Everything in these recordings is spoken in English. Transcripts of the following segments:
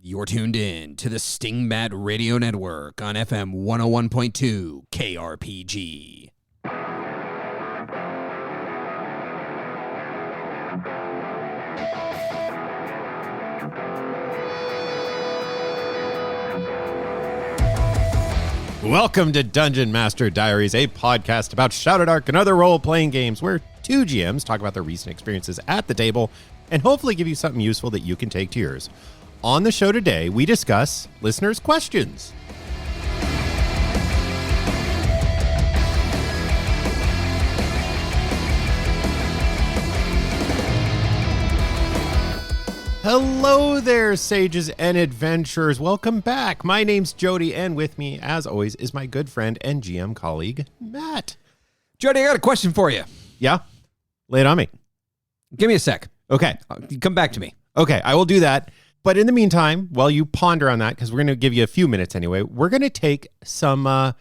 You're tuned in to the Stingbat Radio Network on FM 101.2 KRPG. Welcome to Dungeon Master Diaries, a podcast about Shrouded Ark and other role-playing games where two GMs talk about their recent experiences at the table and hopefully give you something useful that you can take to yours. On the show today, we discuss listeners' questions. Hello there, sages and adventurers. Welcome back. My name's Jody, and with me, as always, is my good friend and GM colleague, Matt. Jody, I got a question for you. Yeah? Lay it on me. Give me a sec. Okay. Come back to me. Okay, I will do that. But in the meantime, while you ponder on that, because we're going to give you a few minutes anyway, we're going to take some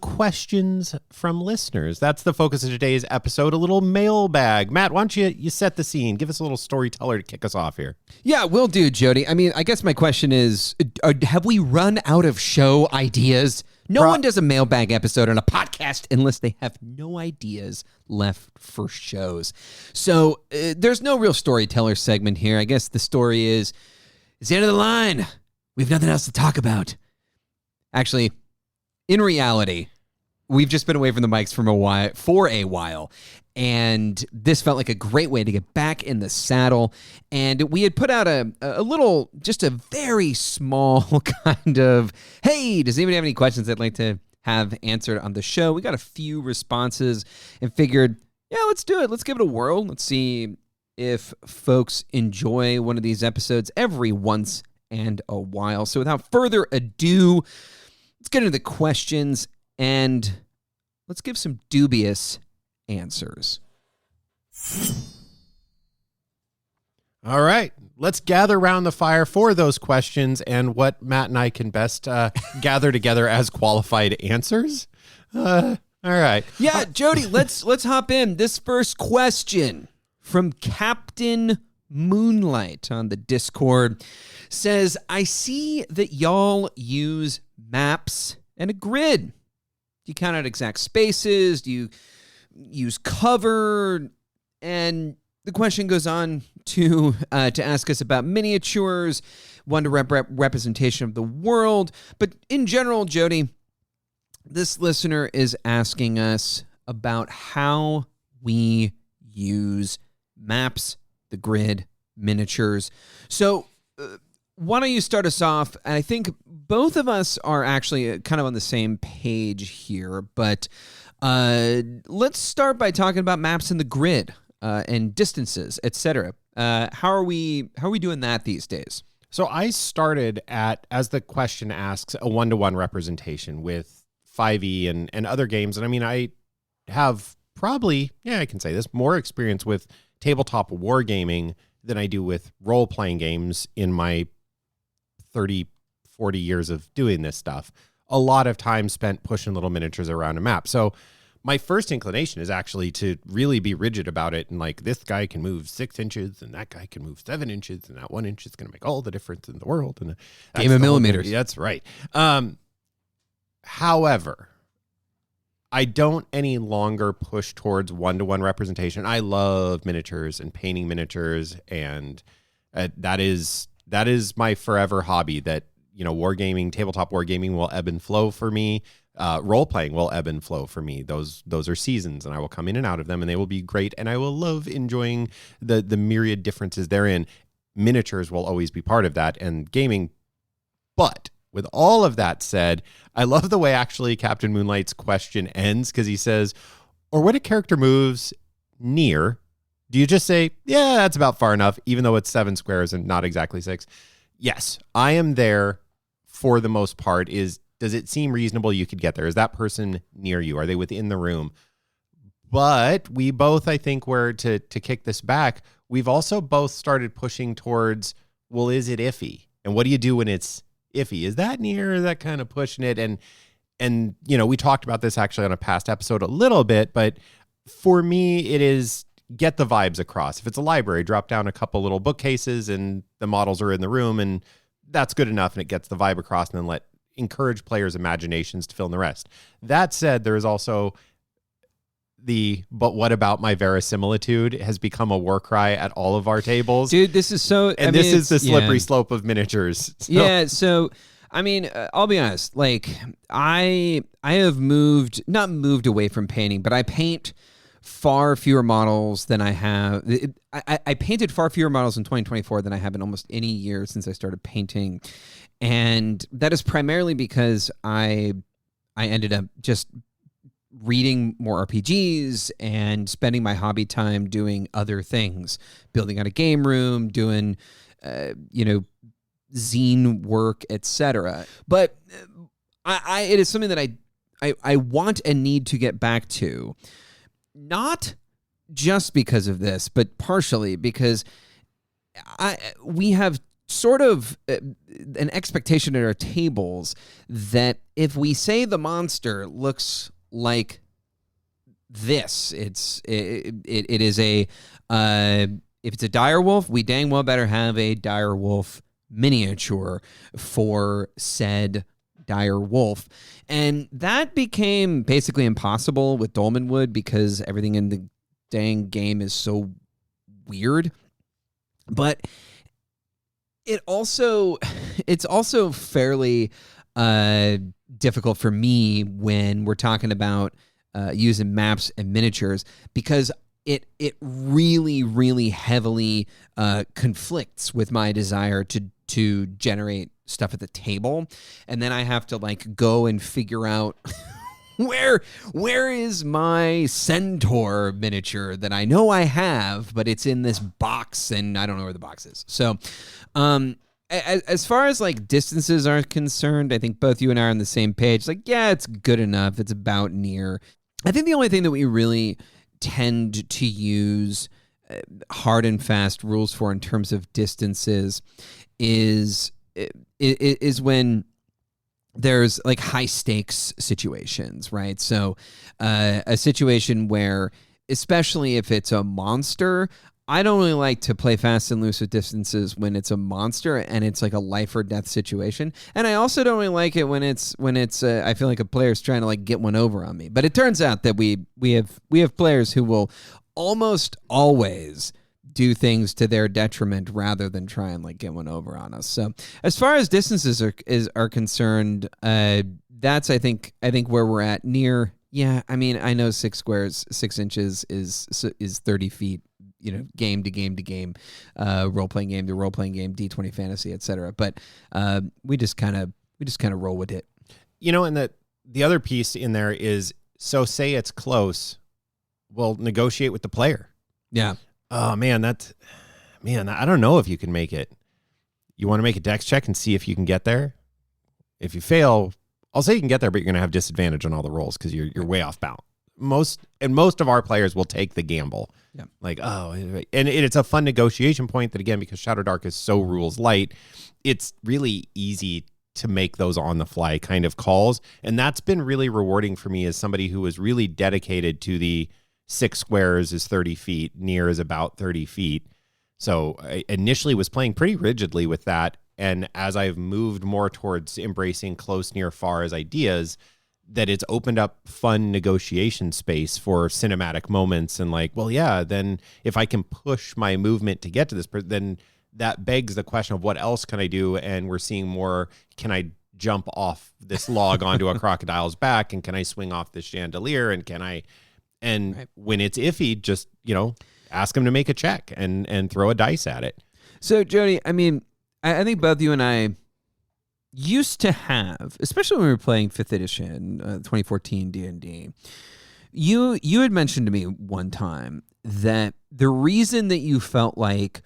questions from listeners. That's the focus of today's episode, a little mailbag. Matt, why don't you set the scene? Give us a little storyteller to kick us off here. Yeah, will do, Jody. I mean, I guess my question is, have we run out of show ideas? No one does a mailbag episode on a podcast unless they have no ideas left for shows. So there's no real storyteller segment here. I guess the story is, it's the end of the line. We have nothing else to talk about. Actually, in reality, we've just been away from the mics for a while, and this felt like a great way to get back in the saddle. And we had put out a little, just a very small kind of, hey, does anybody have any questions they'd like to have answered on the show? We got a few responses and figured, yeah, let's do it. Let's give it a whirl. Let's see if folks enjoy one of these episodes every once and a while. So without further ado, let's get into the questions and let's give some dubious answers. All right. Let's gather around the fire for those questions and what Matt and I can best gather together as qualified answers. All right. Yeah, Jody, let's hop in. This first question from Captain Moonlight on the Discord says, I see that y'all use maps and a grid. Do you count out exact spaces? Do you use cover? And the question goes on to ask us about miniatures, one to representation of the world. But in general, Jody, this listener is asking us about how we use maps, the grid, miniatures. So why don't you start us off? And I think both of us are actually kind of on the same page here, but let's start by talking about maps and the grid and distances, etc. How are we doing that these days? So I started at, as the question asks, a one-to-one representation with 5e and other games. And I mean, I have probably, I can say this, more experience with tabletop wargaming than I do with role-playing games in my 30, 40 years of doing this stuff. A lot of time spent pushing little miniatures around a map. So my first inclination is actually to really be rigid about it. And like, this guy can move 6 inches and that guy can move 7 inches and that 1 inch is going to make all the difference in the world. And game of millimeters. That's right. However, I don't any longer push towards one-to-one representation. I love miniatures and painting miniatures, and that is my forever hobby. That, you know, wargaming, tabletop wargaming will ebb and flow for me. Role-playing will ebb and flow for me. Those are seasons, and I will come in and out of them, and they will be great, and I will love enjoying the myriad differences therein. Miniatures will always be part of that, and gaming. But with all of that said, I love the way actually Captain Moonlight's question ends, because he says, or when a character moves near, do you just say, yeah, that's about far enough, even though it's 7 squares and not exactly 6? Yes, I am there for the most part. Does it seem reasonable you could get there? Is that person near you? Are they within the room? But we both, I think, were to kick this back, we've also both started pushing towards, well, is it iffy? And what do you do when it's iffy? Is that near? Is that kind of pushing it? And you know, we talked about this actually on a past episode a little bit, but for me, it is get the vibes across. If it's a library, drop down a couple little bookcases and the models are in the room and that's good enough and it gets the vibe across, and then encourage players' imaginations to fill in the rest. That said, there is also but what about my verisimilitude has become a war cry at all of our tables. Dude, this is so... this is the slippery slope of miniatures. So. Yeah, so... I mean, I'll be honest. Like, I have not moved away from painting, but I paint far fewer models than I have. I painted far fewer models in 2024 than I have in almost any year since I started painting, and that is primarily because I ended up just reading more RPGs and spending my hobby time doing other things, building out a game room, doing, zine work, etc. But it is something that I want and need to get back to, not just because of this, but partially because we have sort of an expectation at our tables that if we say the monster looks like this, it is a if it's a dire wolf, we dang well better have a dire wolf miniature for said dire wolf. And that became basically impossible with Dolmenwood because everything in the dang game is so weird. But it's also fairly difficult for me when we're talking about using maps and miniatures, because it really, really heavily conflicts with my desire to generate stuff at the table. And then I have to go and figure out where is my centaur miniature that I know I have, but it's in this box and I don't know where the box is. So as far as distances are concerned, I think both you and I are on the same page. Yeah, it's good enough. It's about near. I think the only thing that we really tend to use hard and fast rules for in terms of distances is when there's high stakes situations, right? So a situation where, especially if it's a monster, I don't really like to play fast and loose with distances when it's a monster and it's a life or death situation. And I also don't really like it when it's I feel like a player's trying to get one over on me. But it turns out that we have players who will almost always do things to their detriment rather than try and like get one over on us. So as far as distances are concerned, that's I think where we're at near. Yeah, I mean, I know 6 squares, 6 inches is 30 feet. You know, game to game to game, role playing game to role playing game, D20 fantasy, etc. But we just kind of roll with it. You know, and the other piece in there is, so say it's close, well, negotiate with the player. Yeah. Oh man, I don't know if you can make it. You want to make a dex check and see if you can get there. If you fail, I'll say you can get there, but you're going to have disadvantage on all the rolls because you're way off bound. Most of our players will take the gamble. Yeah. Like, oh, and it's a fun negotiation point that, again, because Shadow Dark is so rules light, it's really easy to make those on the fly kind of calls. And that's been really rewarding for me as somebody who was really dedicated to the 6 squares is 30 feet, near is about 30 feet. So I initially was playing pretty rigidly with that. And as I've moved more towards embracing close, near, far as ideas, that it's opened up fun negotiation space for cinematic moments. And like, well, yeah, then if I can push my movement to get to this, then that begs the question of what else can I do? And we're seeing more, can I jump off this log onto a crocodile's back? And can I swing off this chandelier? And right. When it's iffy, just, ask him to make a check and throw a dice at it. So Jody, I mean, I think both you and I used to have, especially when we were playing 5th edition, 2014 D&D, you had mentioned to me one time that the reason that you felt like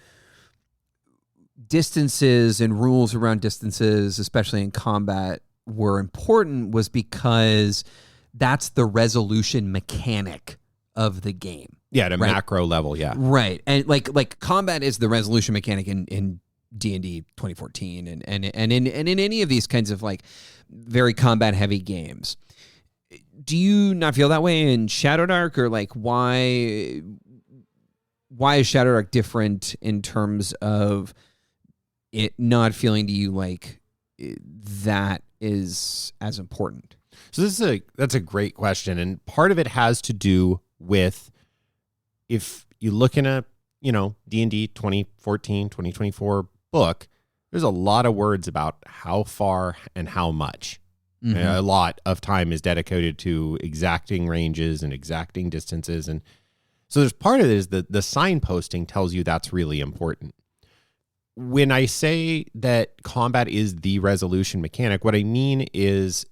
distances and rules around distances, especially in combat, were important was because that's the resolution mechanic of the game. Yeah, at a right? macro level, yeah. Right. And like combat is the resolution mechanic in D&D 2014 and in any of these kinds of like very combat heavy games. Do you not feel that way in Shadow Dark, or like why is Shadow Dark different in terms of it not feeling to you like that is as important? So that's a great question. And part of it has to do with, if you look in a, D&D 2014, 2024 book, there's a lot of words about how far and how much. Mm-hmm. A lot of time is dedicated to exacting ranges and exacting distances. And so there's part of it is that the signposting tells you that's really important. When I say that combat is the resolution mechanic, what I mean is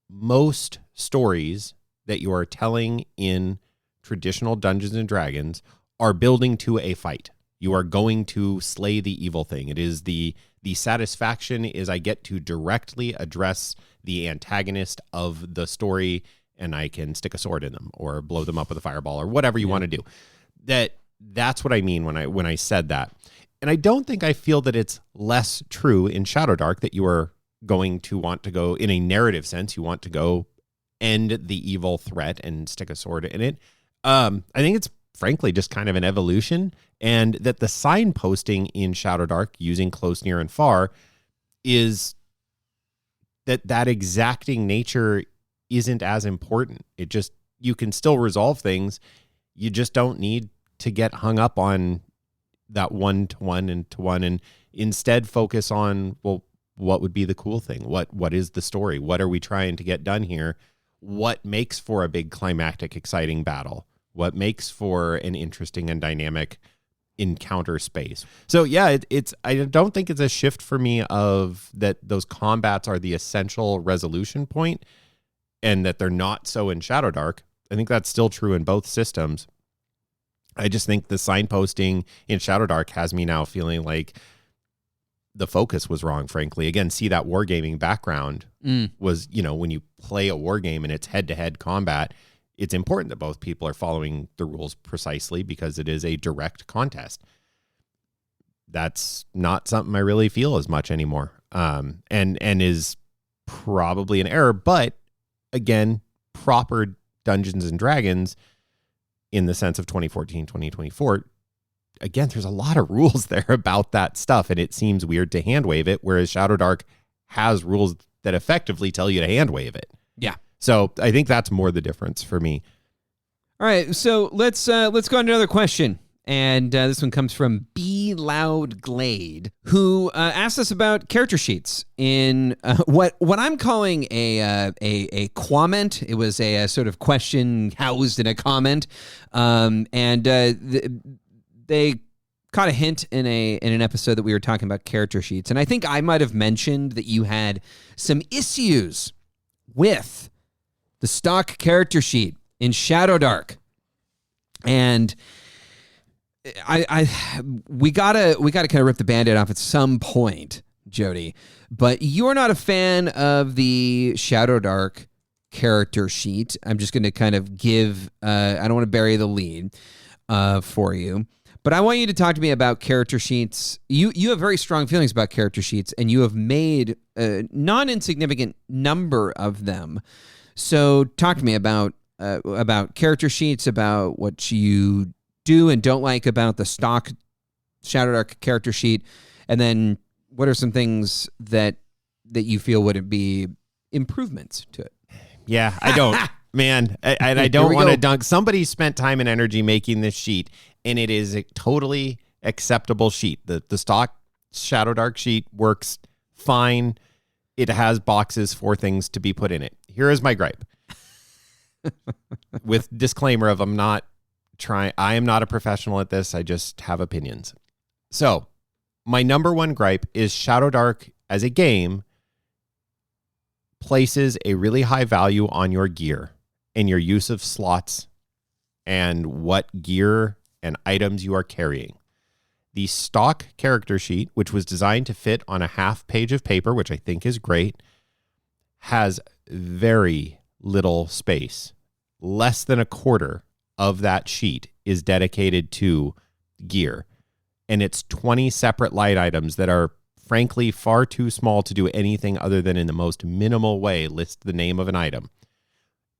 most stories that you are telling in traditional Dungeons and Dragons are building to a fight. You are going to slay the evil thing. It is the satisfaction is I get to directly address the antagonist of the story, and I can stick a sword in them or blow them up with a fireball or whatever you want to do. That's what I mean when I said that. And I don't think I feel that it's less true in Shadowdark that you are going to want to go, in a narrative sense, you want to go end the evil threat and stick a sword in it. I think it's frankly just kind of an evolution, and that the signposting in Shadowdark using close, near, and far is that exacting nature isn't as important. It just, you can still resolve things. You just don't need to get hung up on that 1-to-1 and to 1, and instead focus on, well, what would be the cool thing? What is the story? What are we trying to get done here? What makes for a big climactic, exciting battle? What makes for an interesting and dynamic encounter space? So yeah, I don't think it's a shift for me of that those combats are the essential resolution point and that they're not so in Shadowdark. I think that's still true in both systems. I just think the signposting in Shadowdark has me now feeling like the focus was wrong, frankly. Again, see, that wargaming background was, when you play a wargame and it's head-to-head combat, it's important that both people are following the rules precisely because it is a direct contest. That's not something I really feel as much anymore, and is probably an error. But again, proper Dungeons and Dragons in the sense of 2014, 2024, again, there's a lot of rules there about that stuff, and it seems weird to hand wave it, whereas Shadowdark has rules that effectively tell you to hand wave it. Yeah. So I think that's more the difference for me. All right, so let's go on to another question. And this one comes from B. Loud Glade, who asked us about character sheets in what I'm calling a comment. It was a sort of question housed in a comment, and they caught a hint in an episode that we were talking about character sheets, and I think I might have mentioned that you had some issues with the stock character sheet in Shadowdark, and we gotta kind of rip the Band-Aid off at some point, Jody. But you're not a fan of the Shadowdark character sheet. I'm just going to kind of give. I don't want to bury the lead for you, but I want you to talk to me about character sheets. You have very strong feelings about character sheets, and you have made a non-insignificant number of them. So talk to me about character sheets, about what you do and don't like about the stock Shadowdark character sheet, and then what are some things that you feel would be improvements to it? Yeah, I don't, man. I don't want to dunk. Somebody spent time and energy making this sheet, and it is a totally acceptable sheet. The stock Shadowdark sheet works fine. It has boxes for things to be put in it. Here is my gripe. With disclaimer of I am not a professional at this. I just have opinions. So my number one gripe is Shadowdark as a game places a really high value on your gear and your use of slots and what gear and items you are carrying. The stock character sheet, which was designed to fit on a half page of paper, which I think is great, has very little space. Less than a quarter of that sheet is dedicated to gear. And it's 20 separate light items that are frankly far too small to do anything other than in the most minimal way list the name of an item.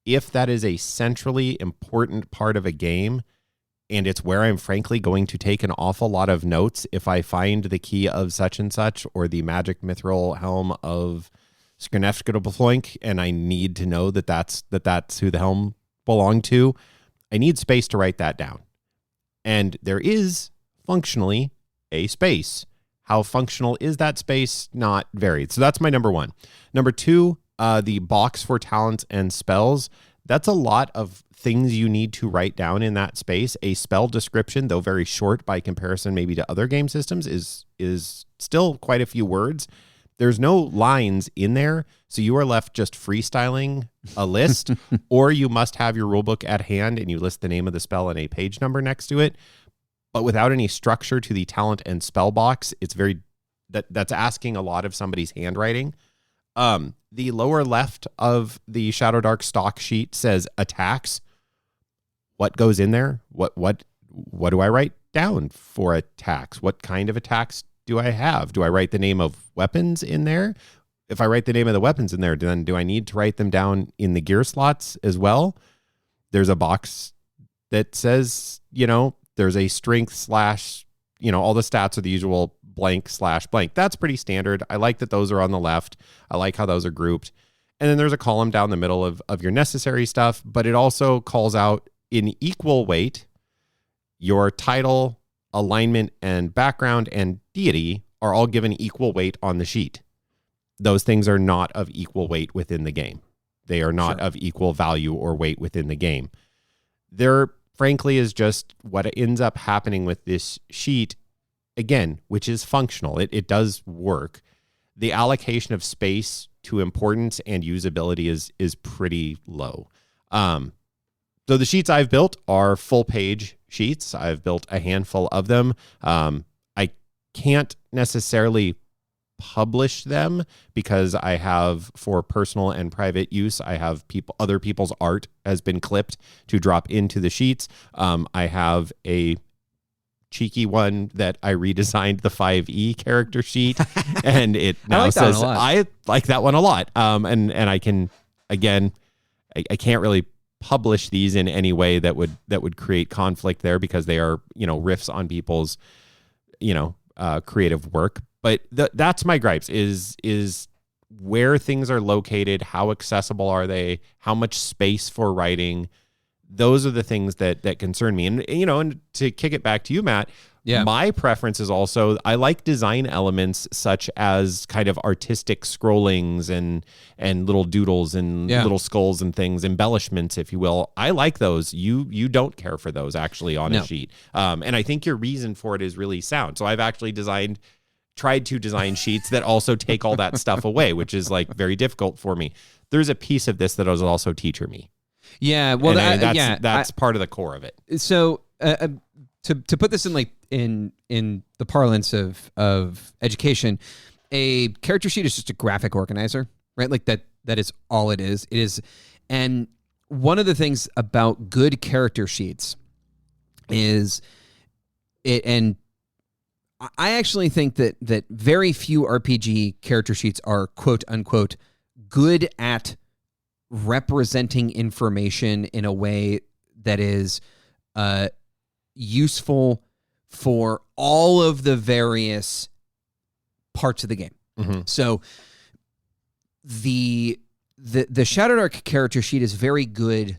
If that is a centrally important part of a game, And it's where I'm frankly going to take an awful lot of notes if I find the key of such and such or the magic mithril helm of Skernefskadobloink, and I need to know that's who the helm belonged to. I need space to write that down. And there is functionally a space. How functional is that space? Not varied. So that's my number one. Number two, the box for talents and spells. That's a lot of things you need to write down in that space. A spell description, though very short by comparison maybe to other game systems, is still quite a few words. There's no lines in there, so you are left just freestyling a list, or you must have your rulebook at hand and you list the name of the spell and a page number next to it. But without any structure to the talent and spell box, it's that's asking a lot of somebody's handwriting. The lower left of the Shadow Dark stock sheet says attacks. What goes in there? What do I write down for attacks? What kind of attacks do I have? Do I write the name of weapons in there? If I write the name of the weapons in there, then do I need to write them down in the gear slots as well? There's a box that says, there's a strength / all the stats are the usual blank/blank. That's pretty standard. I like that those are on the left. I like how those are grouped. And then there's a column down the middle of your necessary stuff, but it also calls out in equal weight your title, alignment, and background and deity are all given equal weight on the sheet. Those things are not of equal weight within the game. They are not of equal value or weight within the game. There, frankly, is just what ends up happening with this sheet, again, which is functional. It does work. The allocation of space to importance and usability is pretty low. So the sheets I've built are full page sheets. I've built a handful of them. I can't necessarily publish them because I have, for personal and private use, I have other people's art has been clipped to drop into the sheets. I have a cheeky one that I redesigned the 5e character sheet, and it now says I like that one a lot. And I can, again, I can't really publish these in any way that would create conflict there because they are, riffs on people's, creative work. But that's my gripes is where things are located, how accessible are they, how much space for writing. Those are the things that concern me. And to kick it back to you, Matt, my preference is also, I like design elements such as kind of artistic scrollings and little doodles and little skulls and things, embellishments, if you will. I like those. You don't care for those actually on a sheet. And I think your reason for it is really sound. So I've actually tried to design sheets that also take all that stuff away, which is like very difficult for me. There's a piece of this that was also teacher me. Yeah, well, that's part of the core of it. So to put this in the parlance of education, a character sheet is just a graphic organizer, right? Like that is all it is. It is, and one of the things about good character sheets is it, and I actually think that very few RPG character sheets are quote unquote good at representing information in a way that is useful for all of the various parts of the game. Mm-hmm. So the Shadowdark character sheet is very good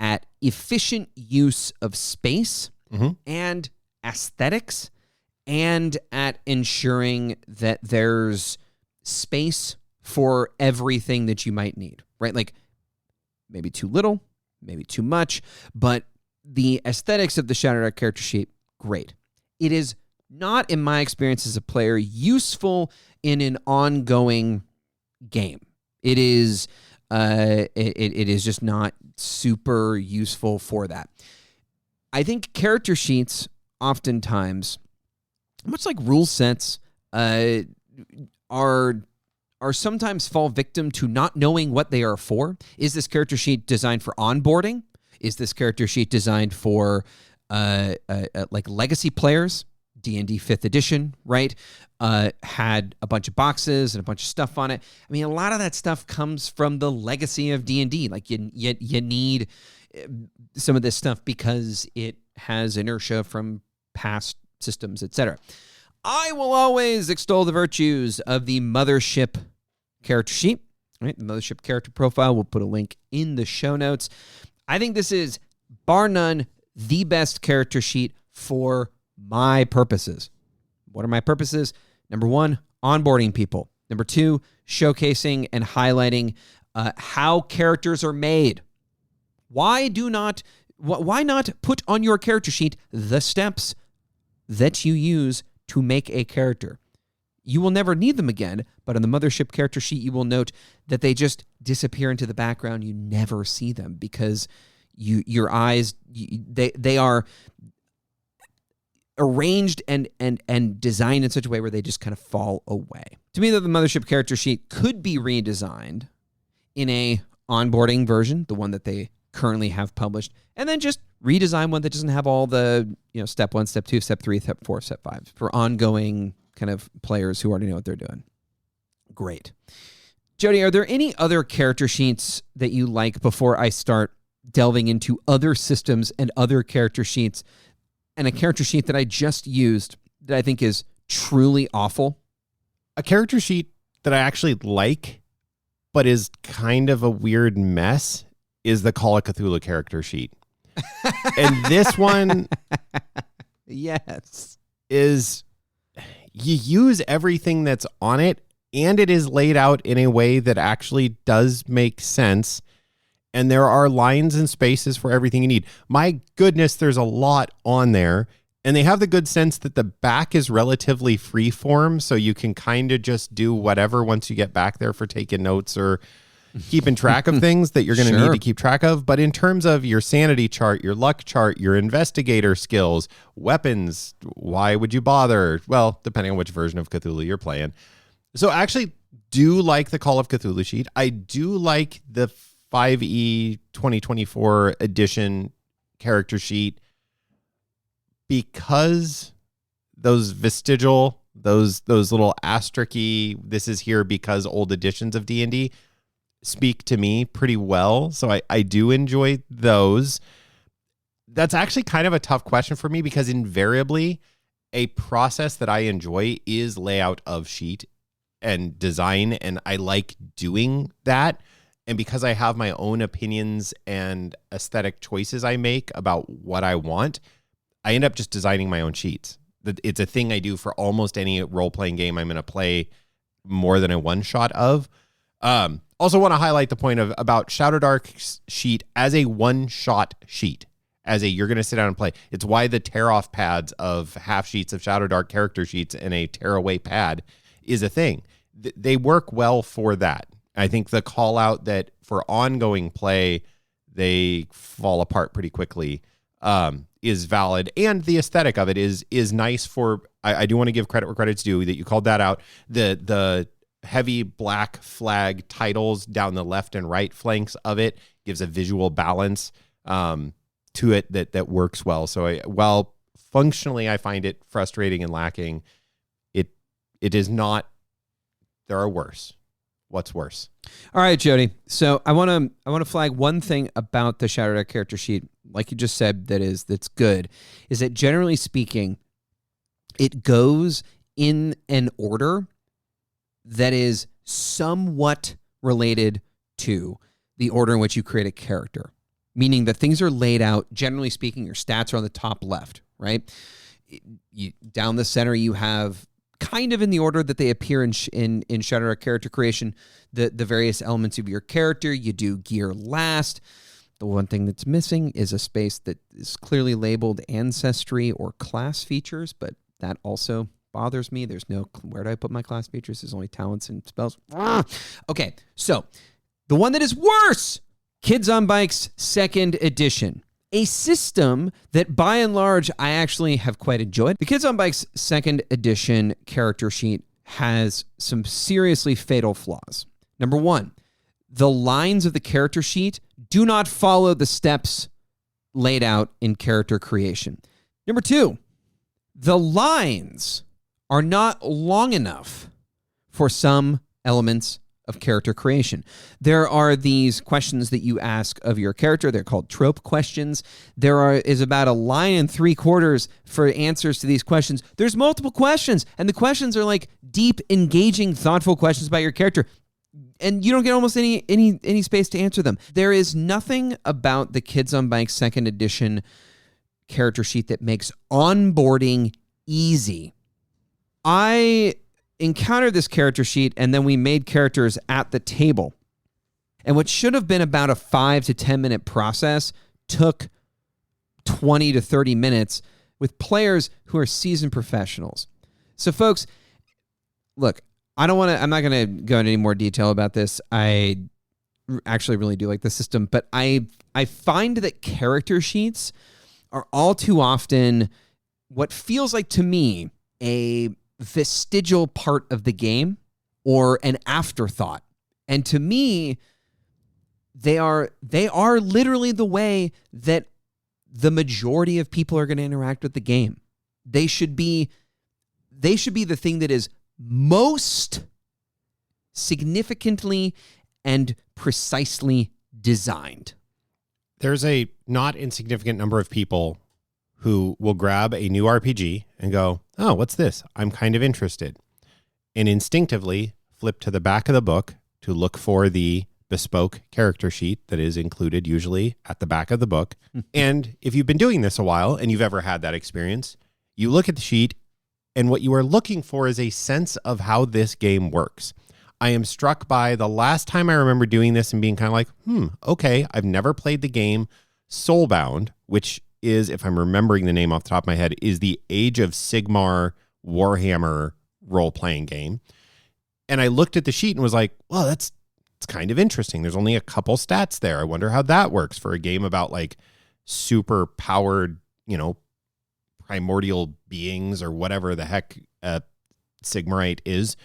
at efficient use of space and aesthetics, and at ensuring that there's space for everything that you might need, right? Like maybe too little, maybe too much, but the aesthetics of the Shadowdark character sheet, great. It is not, in my experience as a player, useful in an ongoing game. It is it is just not super useful for that. I think character sheets oftentimes, much like rule sets, are sometimes fall victim to not knowing what they are for. Is this character sheet designed for onboarding? Is this character sheet designed for like legacy players? D&D 5th edition, right? Had a bunch of boxes and a bunch of stuff on it. I mean, a lot of that stuff comes from the legacy of D&D. Like you need some of this stuff because it has inertia from past systems, etc. I will always extol the virtues of the Mothership character sheet. Right, the Mothership character profile. We'll put a link in the show notes. I think this is, bar none, the best character sheet for my purposes. What are my purposes? Number one, onboarding people. Number two, showcasing and highlighting how characters are made. Why not put on your character sheet the steps that you use to make a character? You will never need them again, but on the Mothership character sheet, you will note that they just disappear into the background. You never see them because your eyes, they are arranged and designed in such a way where they just kind of fall away. To me, the Mothership character sheet could be redesigned in a onboarding version, the one that they currently have published, and then just redesign one that doesn't have all the, step 1, step 2, step 3, step 4, step 5 for ongoing kind of players who already know what they're doing. Great. Jody, are there any other character sheets that you like before I start delving into other systems and other character sheets, and a character sheet that I just used that I think is truly awful? A character sheet that I actually like, but is kind of a weird mess, is the Call of Cthulhu character sheet. And this one, yes, is you use everything that's on it, and it is laid out in a way that actually does make sense. And there are lines and spaces for everything you need. My goodness, there's a lot on there. And they have the good sense that the back is relatively free form, so you can kind of just do whatever once you get back there for taking notes or keeping track of things that you're going to need to keep track of. But in terms of your sanity chart, your luck chart, your investigator skills, weapons, why would you bother? Well, depending on which version of Cthulhu you're playing. So I actually do like the Call of Cthulhu sheet. I do like the 5e 2024 edition character sheet because those vestigial, those little asterisk-y, this is here because old editions of D&D speak to me pretty well. So I do enjoy those. That's actually kind of a tough question for me because invariably a process that I enjoy is layout of sheet and design, and I like doing that. And because I have my own opinions and aesthetic choices I make about what I want, I end up just designing my own sheets. It's a thing I do for almost any role-playing game I'm going to play more than a one-shot of. Also want to highlight the point about Shadowdark's sheet as a one-shot sheet, as a you're going to sit down and play. It's why the tear-off pads of half sheets of Shadowdark character sheets and a tear-away pad is a thing. They work well for that. I think the call out that for ongoing play, they fall apart pretty quickly, is valid. And the aesthetic of it is nice for, I do want to give credit where credit's due that you called that out. The heavy black flag titles down the left and right flanks of it gives a visual balance to it that works well. So while functionally I find it frustrating and lacking, it is not, there are worse. What's worse? All right, Jody. So I want to flag one thing about the Shadowdark character sheet, like you just said, that's good, is that generally speaking, it goes in an order that is somewhat related to the order in which you create a character, meaning that things are laid out. Generally speaking, your stats are on the top left, right? Down the center, you have, kind of in the order that they appear in Shadowdark character creation, the various elements of your character. You do gear last. The one thing that's missing is a space that is clearly labeled ancestry or class features, but that also bothers me. There's no, where do I put my class features? There's only talents and spells. Okay, so the one that is worse, Kids on Bikes 2nd edition. A system that, by and large, I actually have quite enjoyed. The Kids on Bikes 2nd edition character sheet has some seriously fatal flaws. Number one, the lines of the character sheet do not follow the steps laid out in character creation. Number two, the lines are not long enough for some elements of character creation. There are these questions that you ask of your character. They're called trope questions. Is about a line and 3/4 for answers to these questions. There's multiple questions, and the questions are like deep, engaging, thoughtful questions about your character. And you don't get almost any space to answer them. There is nothing about the Kids on Bikes 2nd edition character sheet that makes onboarding easy. I encountered this character sheet, and then we made characters at the table. And what should have been about a 5 to 10 minute process took 20 to 30 minutes with players who are seasoned professionals. So folks, look, I'm not going to go into any more detail about this. I actually really do like the system, but I find that character sheets are all too often what feels like to me a vestigial part of the game or an afterthought. And to me, they are literally the way that the majority of people are going to interact with the game. They should be the thing that is most significantly and precisely designed. There's a not insignificant number of people who will grab a new RPG and go, oh, what's this? I'm kind of interested. And instinctively flip to the back of the book to look for the bespoke character sheet that is included usually at the back of the book. And if you've been doing this a while and you've ever had that experience, you look at the sheet and what you are looking for is a sense of how this game works. I am struck by the last time I remember doing this and being kind of like, okay, I've never played the game Soulbound, which is, if I'm remembering the name off the top of my head, is the Age of Sigmar Warhammer role-playing game. And I looked at the sheet and was like, well, it's kind of interesting. There's only a couple stats there. I wonder how that works for a game about like super powered, primordial beings or whatever the heck Sigmarite is.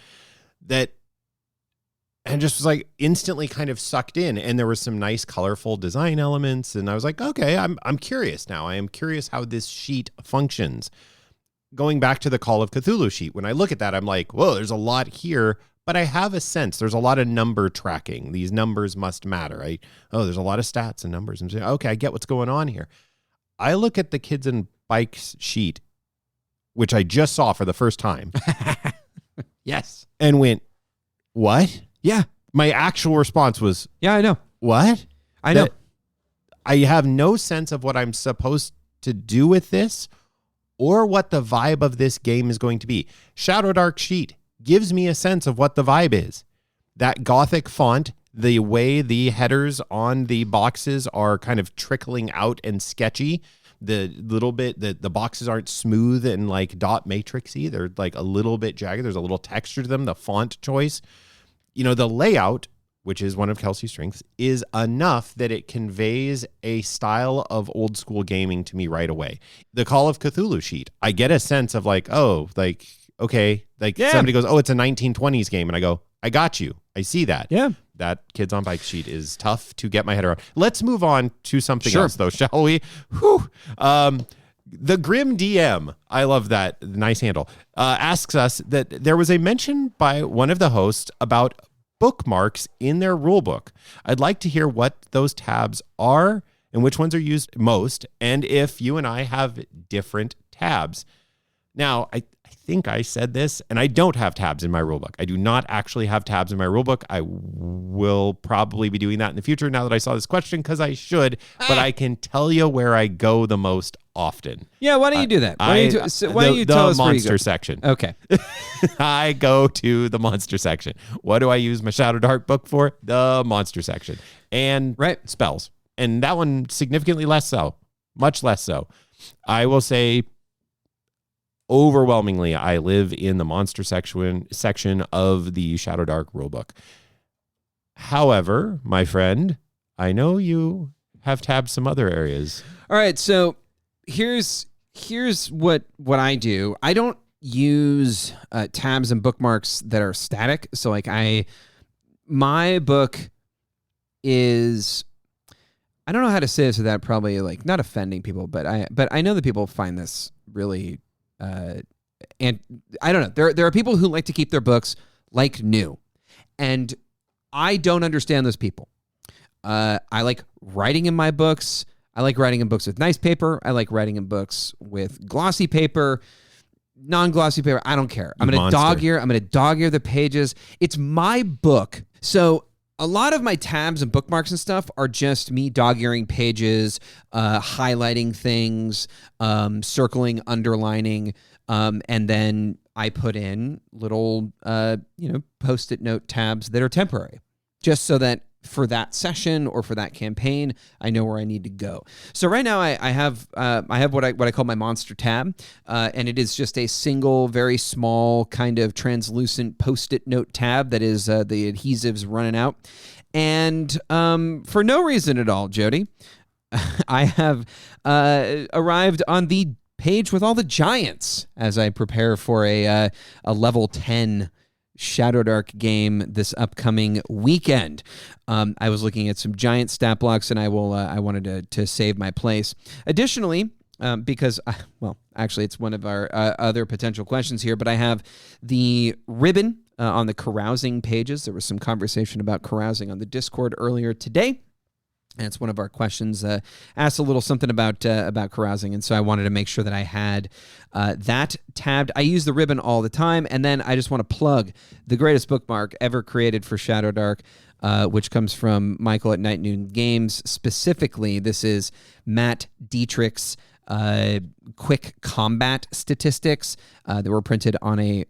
And just was like instantly kind of sucked in. And there were some nice colorful design elements. And I was like, okay, I'm curious now. I am curious how this sheet functions. Going back to the Call of Cthulhu sheet, when I look at that, I'm like, whoa, there's a lot here. But I have a sense there's a lot of number tracking. These numbers must matter. There's a lot of stats and numbers. I'm saying, okay, I get what's going on here. I look at the Kids and Bikes sheet, which I just saw for the first time. Yes. And went, what? Yeah. My actual response was, yeah, I know. What? I know. I have no sense of what I'm supposed to do with this or what the vibe of this game is going to be. Shadow Dark sheet gives me a sense of what the vibe is. That Gothic font, the way the headers on the boxes are kind of trickling out and sketchy, the boxes aren't smooth and like dot matrixy. They're like a little bit jagged. There's a little texture to them. The font choice, the layout, which is one of Kelsey's strengths, is enough that it conveys a style of old school gaming to me right away. The Call of Cthulhu sheet, I get a sense of like, okay, somebody goes, oh, it's a 1920s game. And I go, I got you. I see that. Yeah. That Kids on Bike sheet is tough to get my head around. Let's move on to something else, though, shall we? Whew. The Grim DM, I love that, nice handle, asks us that there was a mention by one of the hosts about bookmarks in their rulebook. I'd like to hear what those tabs are and which ones are used most, and if you and I have different tabs. Now, I think I said this, and I don't have tabs in my rulebook. I do not actually have tabs in my rulebook. I will probably be doing that in the future now that I saw this question, because I should, but I can tell you where I go the most often. Yeah, why don't you do that? Why don't you tell us where you go? The monster section. Okay. I go to the monster section. What do I use my Shadow Dark book for? The monster section. And spells. And that one significantly less so. Much less so. I will say overwhelmingly, I live in the monster section of the Shadow Dark rulebook. However, my friend, I know you have tabbed some other areas. All right, so here's what I do. I don't use tabs and bookmarks that are static. So like my book is, I don't know how to say this without probably like not offending people, but I know that people find this really. And I don't know. There are people who like to keep their books like new, and I don't understand those people. I like writing in my books. I like writing in books with nice paper. I like writing in books with glossy paper, non-glossy paper. I don't care. I'm going to dog ear the pages. It's my book. So a lot of my tabs and bookmarks and stuff are just me dog-earing pages, highlighting things, circling, underlining, and then I put in little, Post-it note tabs that are temporary, just so that for that session or for that campaign, I know where I need to go. So right now I have what I call my monster tab, and it is just a single, very small kind of translucent Post-it note tab that is the adhesives running out. And for no reason at all, Jody, I have arrived on the page with all the giants as I prepare for a level 10 Shadow Dark game this upcoming weekend. I was looking at some giant stat blocks, and I wanted to save my place. Additionally, because actually it's one of our other potential questions here, but I have the ribbon on the carousing pages. There was some conversation about carousing on the Discord earlier today. And it's one of our questions, asked a little something about carousing, and so I wanted to make sure that I had that tabbed. I use the ribbon all the time, and then I just want to plug the greatest bookmark ever created for Shadow Dark, which comes from Michael at Night Noon Games. Specifically, this is Matt Dietrich's quick combat statistics that were printed on a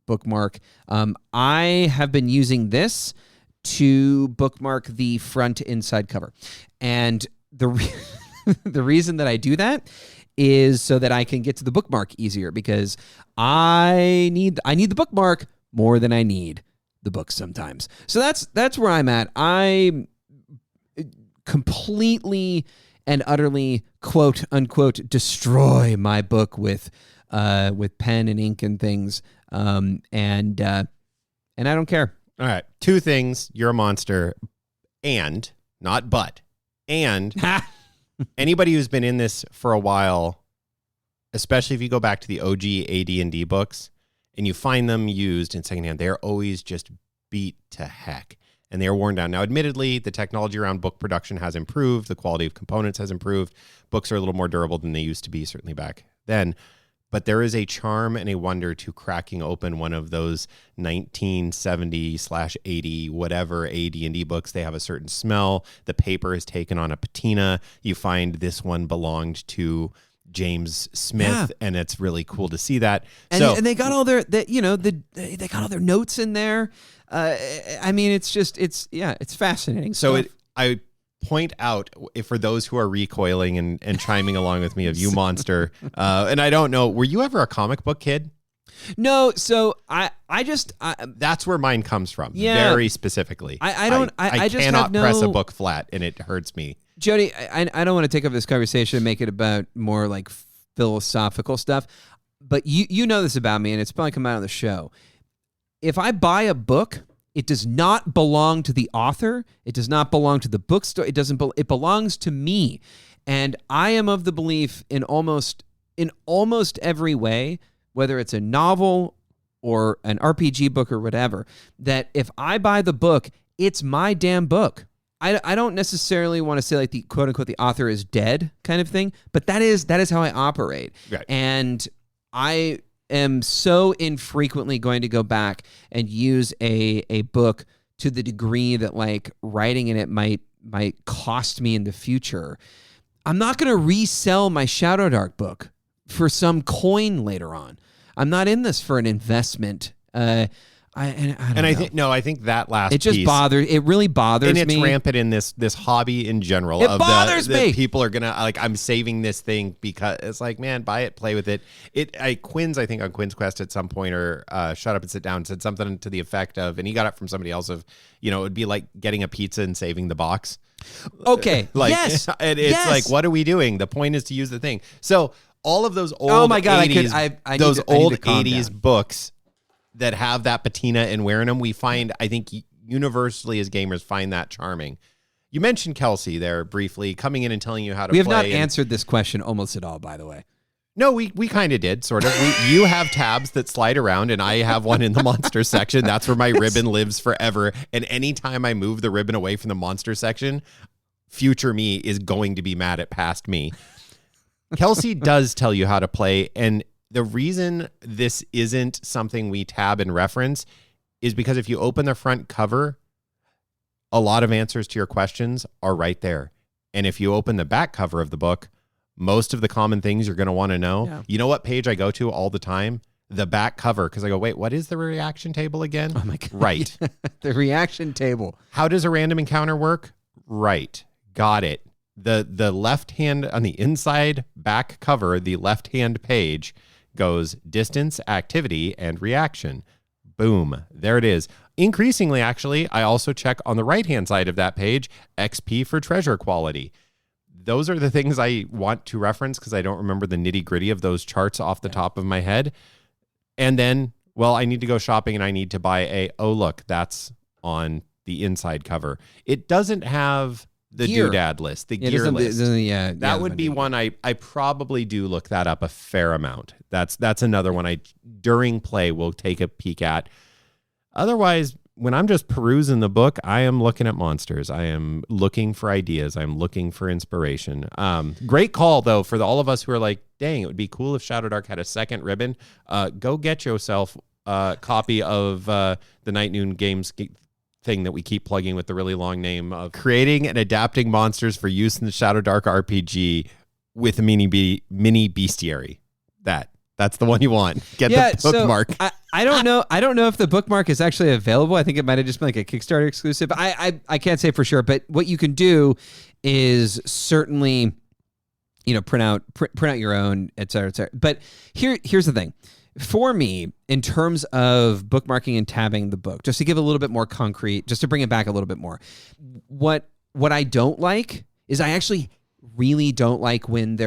bookmark. I have been using this to bookmark the front inside cover. And the reason that I do that is so that I can get to the bookmark easier, because I need the bookmark more than I need the book sometimes. So that's where I'm at. I completely and utterly, quote unquote, destroy my book with pen and ink and things. And I don't care. All right. Two things. You're a monster. And, not but, and anybody who's been in this for a while, especially if you go back to the OG AD&D books and you find them used in secondhand, they're always just beat to heck. And they're worn down. Now, admittedly, the technology around book production has improved. The quality of components has improved. Books are a little more durable than they used to be, certainly back then. But there is a charm and a wonder to cracking open one of those 1970/80 whatever AD&D books. They have a certain smell. The paper is taken on a patina. You find this one belonged to James Smith, and it's really cool to see that. And they got all their they got all their notes in there. I mean, it's fascinating. So I point out, for those who are recoiling and chiming along with me of you monster, and I don't know, were you ever a comic book kid? No, so I that's where mine comes from. Yeah, very specifically. I just cannot have press a book flat, and it hurts me. Jody, I don't want to take up this conversation and make it about more like philosophical stuff, but you know this about me, and it's probably come out on the show. If I buy a book, it does not belong to the author. It does not belong to the bookstore. It belongs to me. And I am of the belief in almost every way, whether it's a novel or an RPG book or whatever, that if I buy the book, it's my damn book. I don't necessarily want to say like the quote unquote the author is dead kind of thing, but that is how I operate. Right. And I am so infrequently going to go back and use a book to the degree that like writing in it might cost me in the future. I'm not going to resell my Shadow Dark book for some coin later on. I'm not in this for an investment. I think that last it just piece, it really bothers me. And it's rampant in this hobby in general. It bothers me. People are gonna I'm saving this thing because it's like, man, buy it, play with it. Quinn's, I think on Quinn's Quest at some point, or Shut Up and Sit Down, said something to the effect of, and he got it from somebody else, of, it would be like getting a pizza and saving the box. Okay. Yes. And it's like, what are we doing? The point is to use the thing. So all of those old 80s, old 80s books that have that patina and wearing them, we find, I think universally as gamers, find that charming. You mentioned Kelsey there briefly coming in and telling you how to play. We have not answered this question almost at all, by the way. No, we kind of did, sort of. You have tabs that slide around, and I have one in the monster section. That's where my ribbon lives forever. And anytime I move the ribbon away from the monster section, future me is going to be mad at past me. Kelsey does tell you how to play, and the reason this isn't something we tab and reference is because if you open the front cover, a lot of answers to your questions are right there. And if you open the back cover of the book, most of the common things you're going to want to know. Yeah. You know what page I go to all the time? The back cover, because I go, wait, what is the reaction table again? Oh my God. Right. The reaction table. How does a random encounter work? Right. Got it. The left hand on the inside back cover, the left hand page goes distance, activity, and reaction. Boom. There it is. Increasingly, actually, I also check on the right hand side of that page, XP for treasure quality. Those are the things I want to reference because I don't remember the nitty gritty of those charts off the top of my head. And then, well, I need to go shopping and I need to buy look, that's on the inside cover. It doesn't have the doodad list, the gear list. That would be one I probably do look that up a fair amount. That's another one I, during play, will take a peek at. Otherwise, when I'm just perusing the book, I am looking at monsters. I am looking for ideas. I'm looking for inspiration. Great call, though, for all of us who are like, dang, it would be cool if Shadow Dark had a second ribbon. Go get yourself a copy of the Night Noon Games thing that we keep plugging with the really long name of Creating and Adapting Monsters for Use in the Shadow Dark RPG with a mini bestiary. That's the one you want. Get the bookmark. So I don't know. I don't know if the bookmark is actually available. I think it might have just been like a Kickstarter exclusive. I can't say for sure, but what you can do is certainly, print out your own, et cetera, et cetera. But here's the thing. For me, in terms of bookmarking and tabbing the book, just to give a little bit more concrete, just to bring it back a little bit more, what I don't like is I actually really don't like when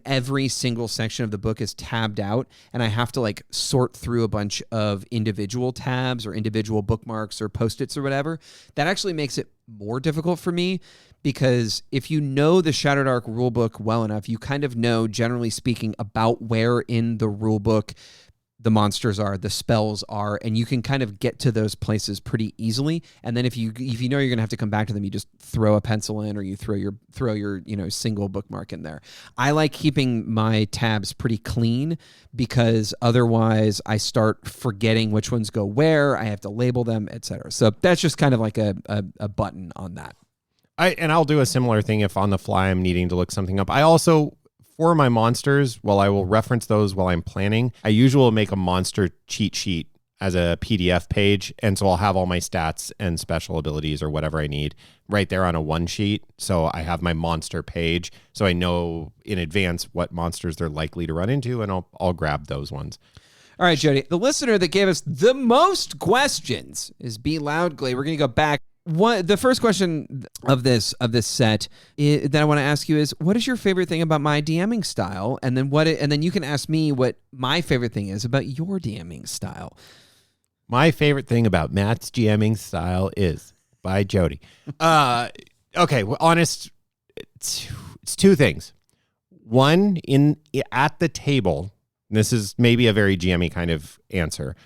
every single section of the book is tabbed out and I have to sort through a bunch of individual tabs or individual bookmarks or Post-its or whatever. That actually makes it more difficult for me because if you know the Shadow Dark rulebook well enough, you kind of know, generally speaking, about where in the rulebook the monsters are, the spells are, and you can kind of get to those places pretty easily. And then if you know you're going to have to come back to them, you just throw a pencil in or you throw your single bookmark in there. I like keeping my tabs pretty clean because otherwise I start forgetting which ones go where, I have to label them, etc. So that's just kind of like a button on that. I'll do a similar thing if on the fly I'm needing to look something up. I also, for my monsters, while I will reference those while I'm planning, I usually will make a monster cheat sheet as a PDF page. And so I'll have all my stats and special abilities or whatever I need right there on a one sheet. So I have my monster page. So I know in advance what monsters they're likely to run into, and I'll grab those ones. All right, Jody. The listener that gave us the most questions is B. Loudgley. We're going to go back. The first question of this set that I want to ask you is, what is your favorite thing about my DMing style? And then you can ask me what my favorite thing is about your DMing style. My favorite thing about Matt's DMing style is by Jody. Okay, well, honest, it's two things. One, at the table, and this is maybe a very GM-y kind of answer.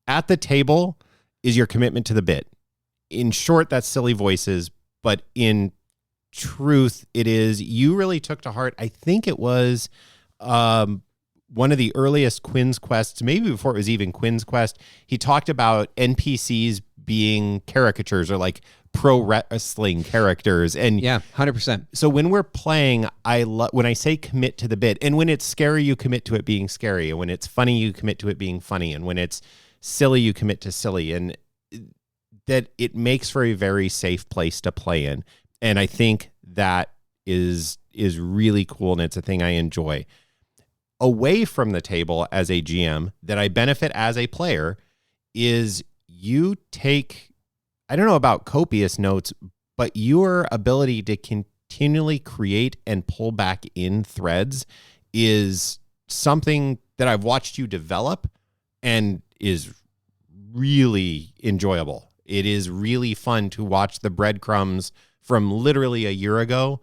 At the table is your commitment to the bit. In short, that's silly voices, but in truth, it is, you really took to heart, I think it was one of the earliest Quinn's quests, maybe before it was even Quinn's quest, he talked about NPCs being caricatures or pro wrestling characters. And yeah, 100%. So when we're playing, when I say commit to the bit, and when it's scary, you commit to it being scary. And when it's funny, you commit to it being funny. And when it's silly, you commit to silly. And that it makes for a very safe place to play in. And I think that is really cool, and it's a thing I enjoy. Away from the table as a GM, that I benefit as a player, is you take, I don't know about copious notes, but your ability to continually create and pull back in threads is something that I've watched you develop and is really enjoyable. It is really fun to watch the breadcrumbs from literally a year ago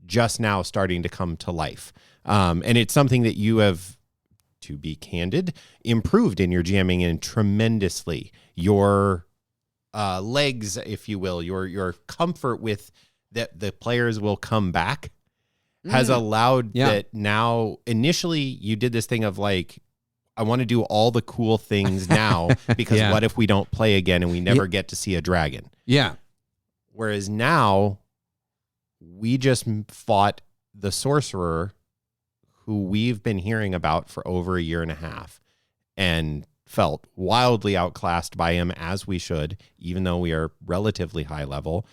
just now starting to come to life. And it's something that you have, to be candid, improved in your GMing in tremendously. Your legs, if you will, your comfort with that the players will come back has allowed that. Now, initially you did this thing of like, I want to do all the cool things now because what if we don't play again and we never get to see a dragon? Yeah. Whereas now we just fought the sorcerer who we've been hearing about for over a year and a half and felt wildly outclassed by him, as we should, even though we are relatively high level.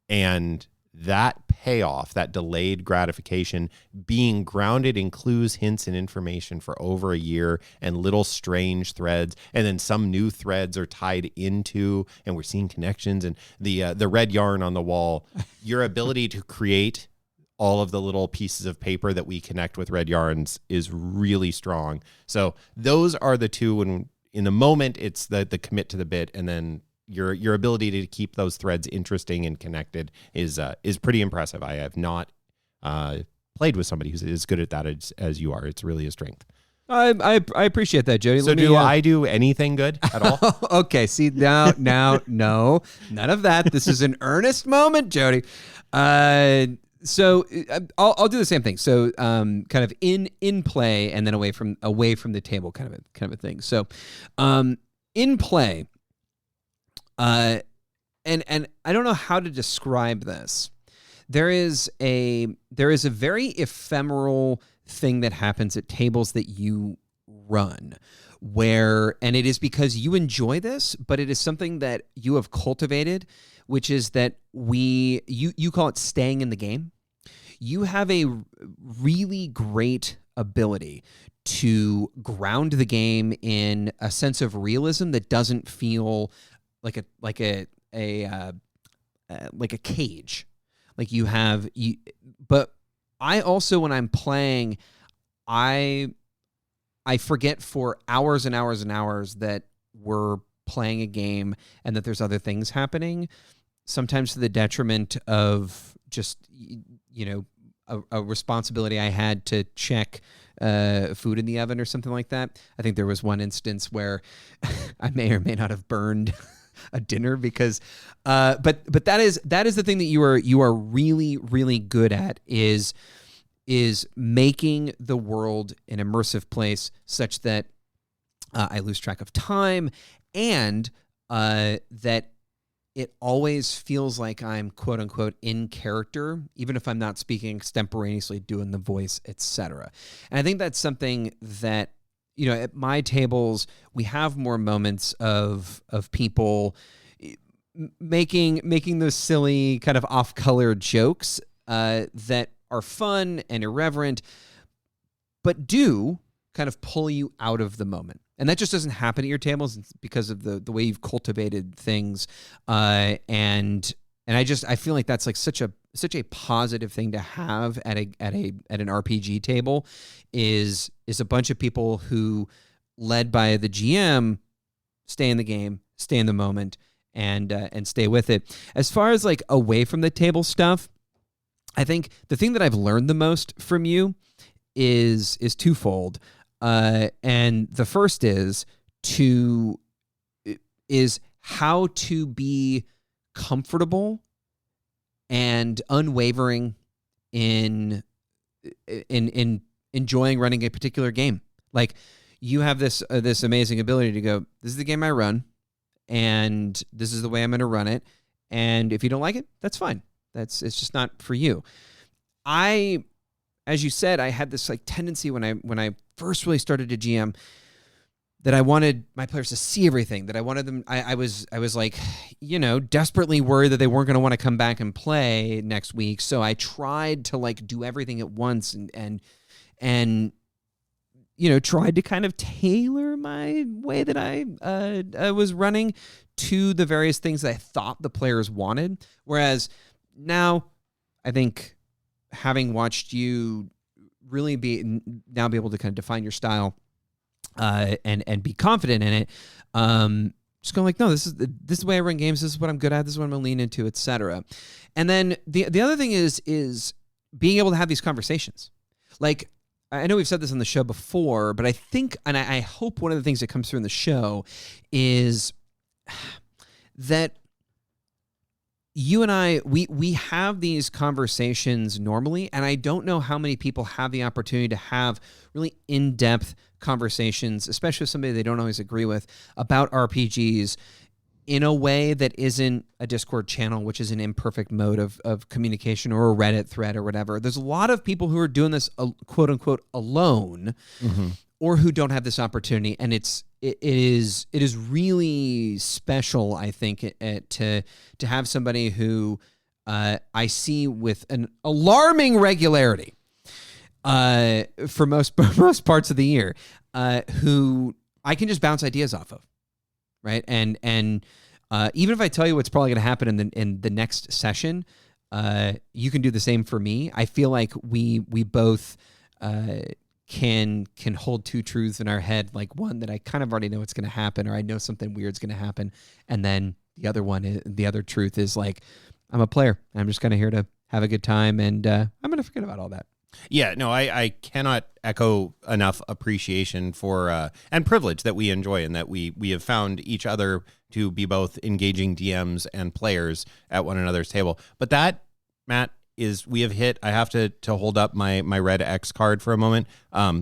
And that payoff, that delayed gratification, being grounded in clues, hints, and information for over a year and little strange threads, and then some new threads are tied into, and we're seeing connections, and the red yarn on the wall, your ability to create all of the little pieces of paper that we connect with red yarns is really strong. So those are the two. When in the moment, it's the commit to the bit, and then your ability to keep those threads interesting and connected is pretty impressive. I have not played with somebody who's as good at that as you are. It's really a strength. I appreciate that, Jody. So I do anything good at all? Okay, see, now, no, none of that. This is an earnest moment, Jody. So I'll do the same thing. So kind of in play and then away from the table kind of a thing. So in play, and I don't know how to describe this. There is a very ephemeral thing that happens at tables that you run, and it is because you enjoy this, but it is something that you have cultivated, which is that you call it staying in the game. You have a really great ability to ground the game in a sense of realism that doesn't feel like a cage. Like but I also, when I'm playing, I forget for hours and hours and hours that we're playing a game and that there's other things happening, sometimes to the detriment of just, a responsibility I had to check food in the oven or something like that. I think there was one instance where I may or may not have burned a dinner because, but that is the thing that you are really, really good at is making the world an immersive place such that I lose track of time and that it always feels like I'm quote unquote in character, even if I'm not speaking extemporaneously, doing the voice, etc. And I think that's something that, at my tables, we have more moments of people making those silly kind of off-color jokes that are fun and irreverent, but do kind of pull you out of the moment. And that just doesn't happen at your tables because of the way you've cultivated things. And I feel like that's like such a positive thing to have at an RPG table is a bunch of people who, led by the GM, stay in the game, stay in the moment, and stay with it. As far as like away from the table stuff, I think the thing that I've learned the most from you is twofold. And the first is how to be comfortable and unwavering in enjoying running a particular game. Like, you have this amazing ability to go, this is the game I run, and this is the way I'm going to run it. And if you don't like it, that's fine. It's just not for you. As you said, I had this like tendency when I first really started to GM that I wanted my players to see everything, that I wanted them. I was like, desperately worried that they weren't going to want to come back and play next week. So I tried to like do everything at once and tried to kind of tailor my way that I was running to the various things that I thought the players wanted. Whereas now, I think, having watched you really be able to kind of define your style and be confident in it, just going like, no, this is the way I run games. This is what I'm good at. This is what I'm going to lean into, etc. And then the other thing is being able to have these conversations. Like, I know we've said this on the show before, but I think, and I hope one of the things that comes through in the show is that you and I, we have these conversations normally, and I don't know how many people have the opportunity to have really in-depth conversations, especially with somebody they don't always agree with, about RPGs in a way that isn't a Discord channel, which is an imperfect mode of communication, or a Reddit thread or whatever. There's a lot of people who are doing this, quote unquote, alone, or who don't have this opportunity. And it is really special, I think, to have somebody who I see with an alarming regularity for most parts of the year, who I can just bounce ideas off of. Right. And even if I tell you what's probably going to happen in the next session, you can do the same for me. I feel like we both can hold two truths in our head, like one that I kind of already know what's going to happen, or I know something weird's going to happen, and then the other truth is like, I'm a player. I'm just kind of here to have a good time, and I'm going to forget about all that. Yeah, no, I cannot echo enough appreciation for and privilege that we enjoy, and that we have found each other to be both engaging DMs and players at one another's table. But that, Matt, is we have hit. I have to hold up my red X card for a moment.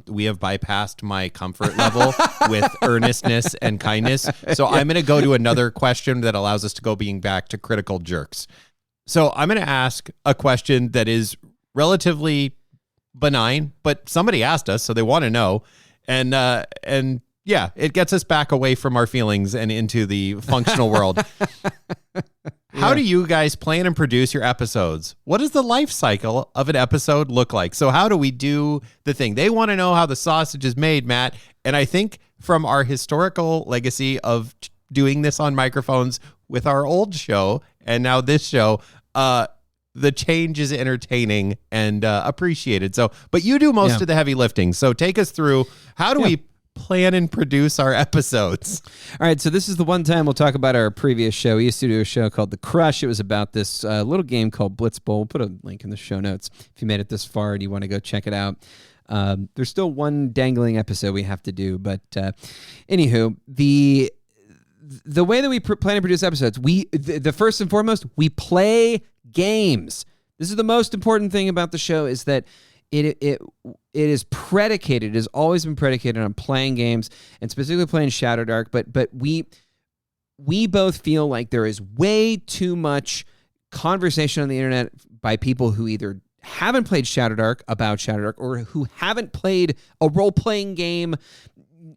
We have bypassed my comfort level with earnestness and kindness. So I'm going to go to another question that allows us to go being back to critical jerks. So I'm going to ask a question that is relatively benign, but somebody asked us, so they want to know, and yeah, it gets us back away from our feelings and into the functional world. How do you guys plan and produce your episodes? What does the life cycle of an episode look like? So how do we do the thing? They want to know how the sausage is made, Matt, and I think from our historical legacy of doing this on microphones with our old show and now this show, the change is entertaining and appreciated. So, but you do most of the heavy lifting. So take us through, how do we plan and produce our episodes? All right, so this is the one time we'll talk about our previous show. We used to do a show called The Crush. It was about this little game called Blitz Bowl. We'll put a link in the show notes if you made it this far and you want to go check it out. There's still one dangling episode we have to do, but anywho, the way that we plan to produce episodes, the first and foremost, we play games. This is the most important thing about the show, is that it is predicated, it has always been predicated on playing games, and specifically playing Shadowdark, but we both feel like there is way too much conversation on the internet by people who either haven't played Shadowdark about Shadowdark, or who haven't played a role-playing game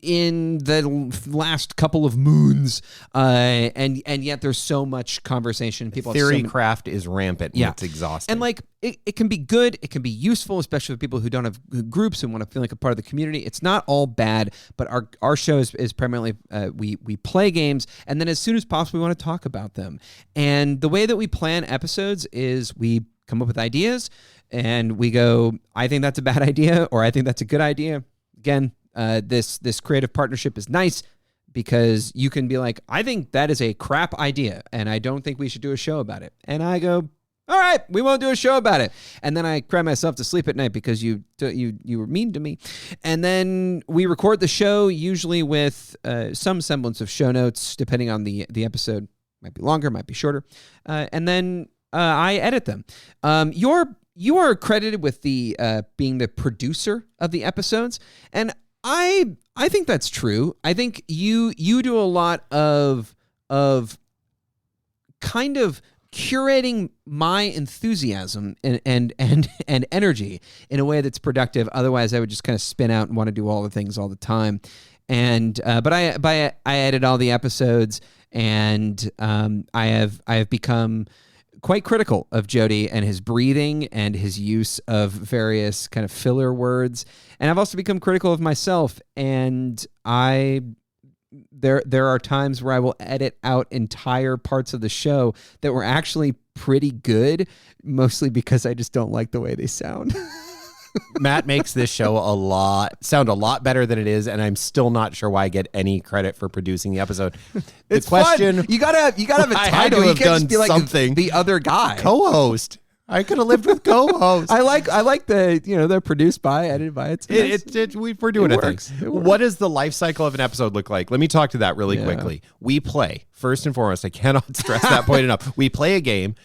in the last couple of moons, and yet there's so much conversation. People theory craft is rampant. And it's exhausting. And like it can be good, it can be useful, especially for people who don't have groups and want to feel like a part of the community. It's not all bad, but our show is primarily we play games, and then as soon as possible we want to talk about them. And the way that we plan episodes is we come up with ideas, and we go, I think that's a bad idea, or I think that's a good idea. Again, this creative partnership is nice because you can be like, I think that is a crap idea, and I don't think we should do a show about it. And I go, all right, we won't do a show about it. And then I cry myself to sleep at night because you were mean to me. And then we record the show, usually with some semblance of show notes, depending on the episode. Might be longer, might be shorter. And then I edit them. You are credited with the being the producer of the episodes, and I think that's true. I think you do a lot of kind of curating my enthusiasm and energy in a way that's productive. Otherwise, I would just kind of spin out and want to do all the things all the time. And but I edit all the episodes, and I have become quite critical of Jody and his breathing and his use of various kind of filler words. And I've also become critical of myself. And there are times where I will edit out entire parts of the show that were actually pretty good, mostly because I just don't like the way they sound. Matt makes this show sound a lot better than it is, and I'm still not sure why I get any credit for producing the episode. It's question, fun. You gotta have a title. You can't just be like something. The other guy. Co-host. I could have lived with co-hosts. I like the, they're produced by, edited by. We're doing a thing. It works. What does the life cycle of an episode look like? Let me talk to that really quickly. We play, first and foremost, I cannot stress that point enough. We play a game.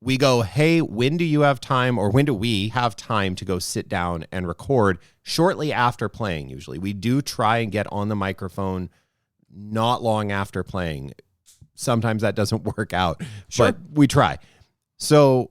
We go, hey, when do you have time, or when do we have time to go sit down and record shortly after playing? Usually we do try and get on the microphone not long after playing. Sometimes that doesn't work out, but we try. So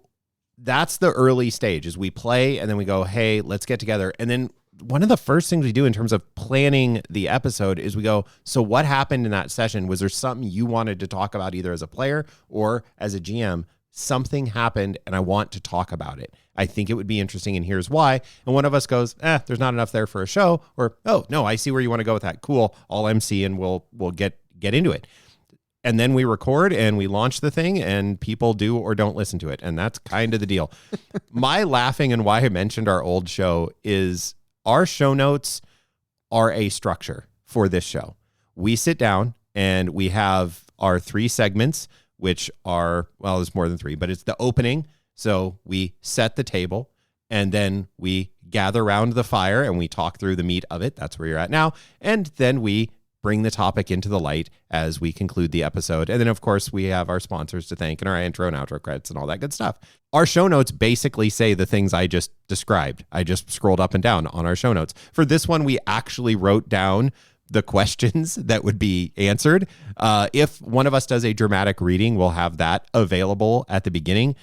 that's the early stage, is we play and then we go, hey, let's get together. And then one of the first things we do in terms of planning the episode is we go, so what happened in that session? Was there something you wanted to talk about either as a player or as a GM? Something happened and I want to talk about it. I think it would be interesting and here's why. And one of us goes, there's not enough there for a show. Or, oh, no, I see where you want to go with that. Cool. I'll MC and we'll get into it. And then we record and we launch the thing and people do or don't listen to it. And that's kind of the deal. My laughing and why I mentioned our old show is our show notes are a structure for this show. We sit down and we have our 3 segments, which are, well, there's more than 3, but it's the opening. So we set the table and then we gather around the fire and we talk through the meat of it. That's where you're at now. And then we bring the topic into the light as we conclude the episode. And then, of course, we have our sponsors to thank and our intro and outro credits and all that good stuff. Our show notes basically say the things I just described. I just scrolled up and down on our show notes. For this one, we actually wrote down the questions that would be answered. If one of us does a dramatic reading, we'll have that available at the beginning.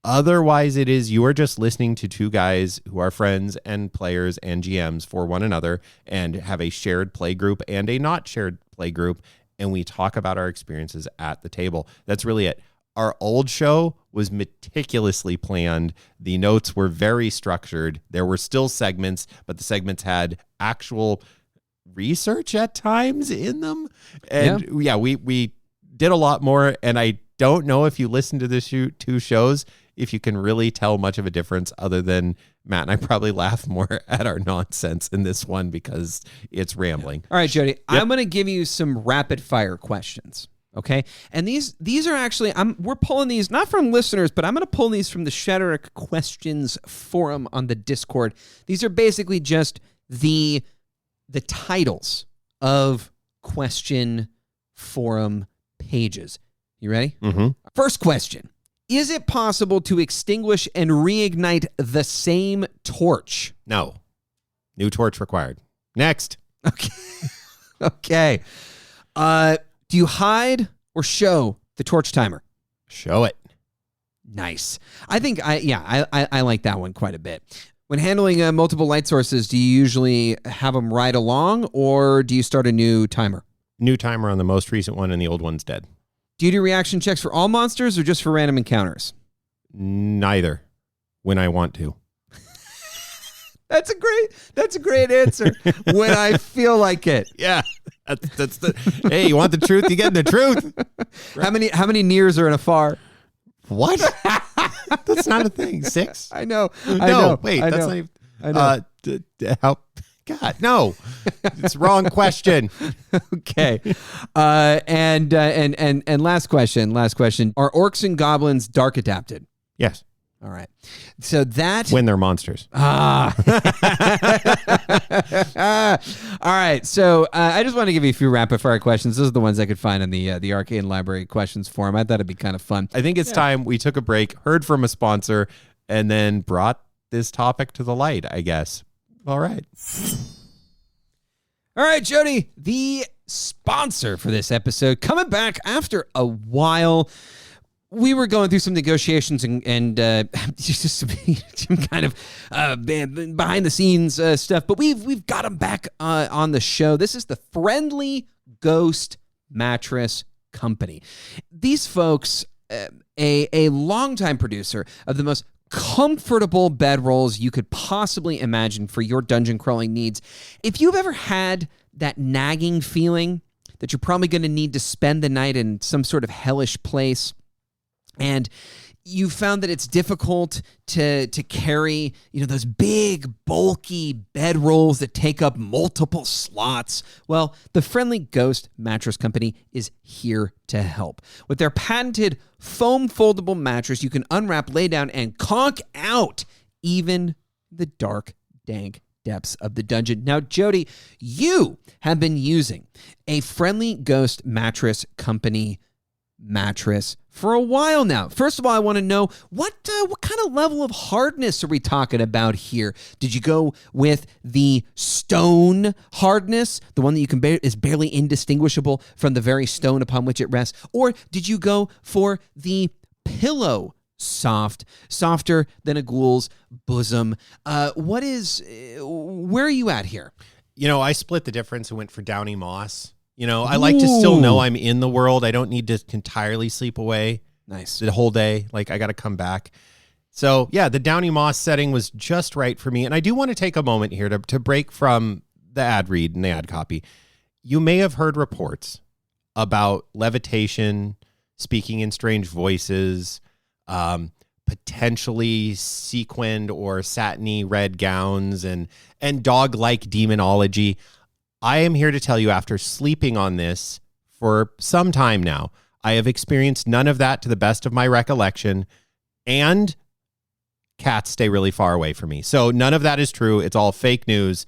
Otherwise, it is you are just listening to 2 guys who are friends and players and GMs for one another and have a shared play group and a not shared play group, and we talk about our experiences at the table. That's really it. Our old show was meticulously planned. The notes were very structured. There were still segments, but the segments had actual research at times in them. And we did a lot more, and I don't know if you listen to the 2 shows if you can really tell much of a difference, other than Matt and I probably laugh more at our nonsense in this one because it's rambling. All right, Jody, I'm going to give you some rapid fire questions. Okay. And these are actually, we're pulling these not from listeners, but I'm going to pull these from the Shaderick Questions forum on the Discord. These are basically just the titles of question forum pages. You ready? Mm-hmm. First question. Is it possible to extinguish and reignite the same torch? No. New torch required. Next. Okay. Okay. Do you hide or show the torch timer? Show it. Nice. I think I like that one quite a bit. When handling multiple light sources, do you usually have them ride along or do you start a new timer? New timer on the most recent one and the old one's dead. Do you do reaction checks for all monsters or just for random encounters? Neither. When I want to. That's a great answer. When I feel like it. Yeah. That's the hey, you want the truth, you get the truth. Right. How many nears are in a far? What? That's not a thing. 6? I know. Wait, I that's know. not even I know. help. God, no. It's the wrong question. Okay. And last question. Are orcs and goblins dark adapted? Yes. All right. So that when they're monsters. All right. So I just want to give you a few rapid fire questions. Those are the ones I could find in the Arcane Library questions forum. I thought it'd be kind of fun. I think it's time we took a break, heard from a sponsor, and then brought this topic to the light, I guess. All right. All right, Jody, the sponsor for this episode, coming back after a while. We were going through some negotiations and just some kind of behind the scenes stuff, but we've got them back on the show. This is the Friendly Ghost Mattress Company. These folks, a longtime producer of the most comfortable bedrolls you could possibly imagine for your dungeon crawling needs. If you've ever had that nagging feeling that you're probably going to need to spend the night in some sort of hellish place, and you found that it's difficult to carry, those big, bulky bedrolls that take up multiple slots. Well, the Friendly Ghost Mattress Company is here to help. With their patented foam foldable mattress, you can unwrap, lay down, and conk out even the dark, dank depths of the dungeon. Now, Jody, you have been using a Friendly Ghost Mattress Company mattress for a while now. First of all, I want to know what kind of level of hardness are we talking about here? Did you go with the stone hardness, the one that you can is barely indistinguishable from the very stone upon which it rests, or did you go for the pillow softer than a ghoul's bosom? Where are you at here? I split the difference and went for Downy Moss. I like to still know I'm in the world. I don't need to entirely sleep away. Nice. The whole day. Like, I got to come back. So, yeah, the Downy Moss setting was just right for me. And I do want to take a moment here to break from the ad read and the ad copy. You may have heard reports about levitation, speaking in strange voices, potentially sequined or satiny red gowns, and dog-like demonology. I am here to tell you, after sleeping on this for some time now, I have experienced none of that to the best of my recollection, and cats stay really far away from me. So none of that is true. It's all fake news.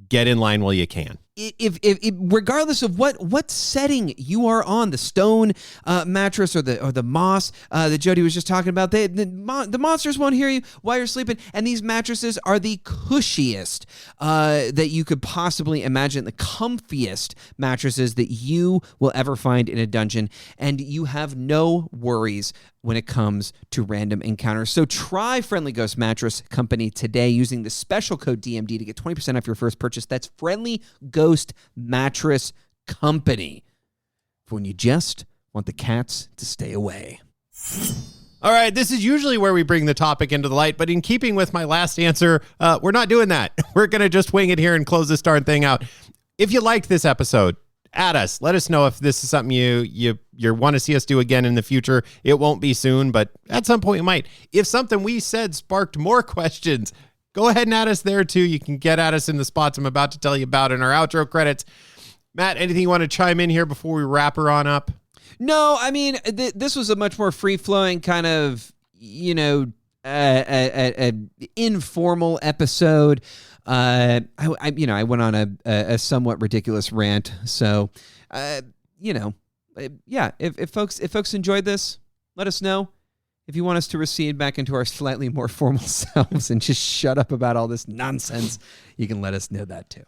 Get in line while you can. If regardless of what setting you are on, the stone mattress or the moss that Jody was just talking about, the monsters won't hear you while you're sleeping. And these mattresses are the cushiest that you could possibly imagine, the comfiest mattresses that you will ever find in a dungeon, and you have no worries when it comes to random encounters. So try Friendly Ghost Mattress Company today using the special code DMD to get 20% off your first purchase. That's Friendly Ghost Mattress Company, for when you just want the cats to stay away. All right, this is usually where we bring the topic into the light, but in keeping with my last answer, we're not doing that. We're going to just wing it here and close this darn thing out. If you liked this episode, add us. Let us know if this is something you want to see us do again in the future. It won't be soon, but at some point we might. If something we said sparked more questions, go ahead and add us there too. You can get at us in the spots I'm about to tell you about in our outro credits. Matt, anything you want to chime in here before we wrap her on up? No, I mean, this was a much more free-flowing kind of, informal episode. I went on a somewhat ridiculous rant. So, yeah, if folks enjoyed this, let us know. If you want us to recede back into our slightly more formal selves and just shut up about all this nonsense, you can let us know that too.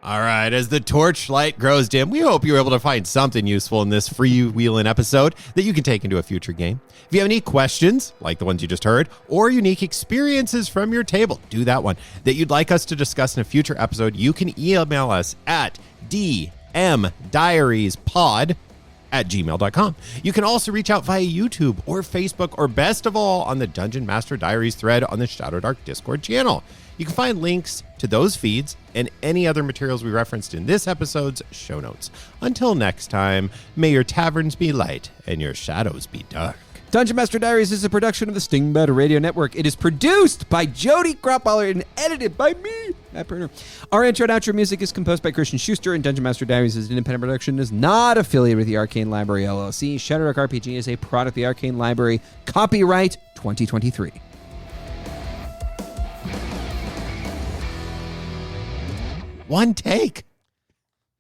All right, as the torchlight grows dim, we hope you're able to find something useful in this freewheeling episode that you can take into a future game. If you have any questions, like the ones you just heard, or unique experiences from your table, do that one, that you'd like us to discuss in a future episode, you can email us at dmdiariespod@gmail.com. You can also reach out via YouTube or Facebook, or best of all, on the Dungeon Master Diaries thread on the Shadow Dark Discord channel. You can find links to those feeds and any other materials we referenced in this episode's show notes. Until next time, may your taverns be light and your shadows be dark. Dungeon Master Diaries is a production of the Stingbat Radio Network. It is produced by Jody Kropholler and edited by me, Matt Bruner. Our intro and outro music is composed by Christian Schuster, and Dungeon Master Diaries is an independent production and is not affiliated with the Arcane Library, LLC. Shadow Dark RPG is a product of the Arcane Library. Copyright 2023. One take.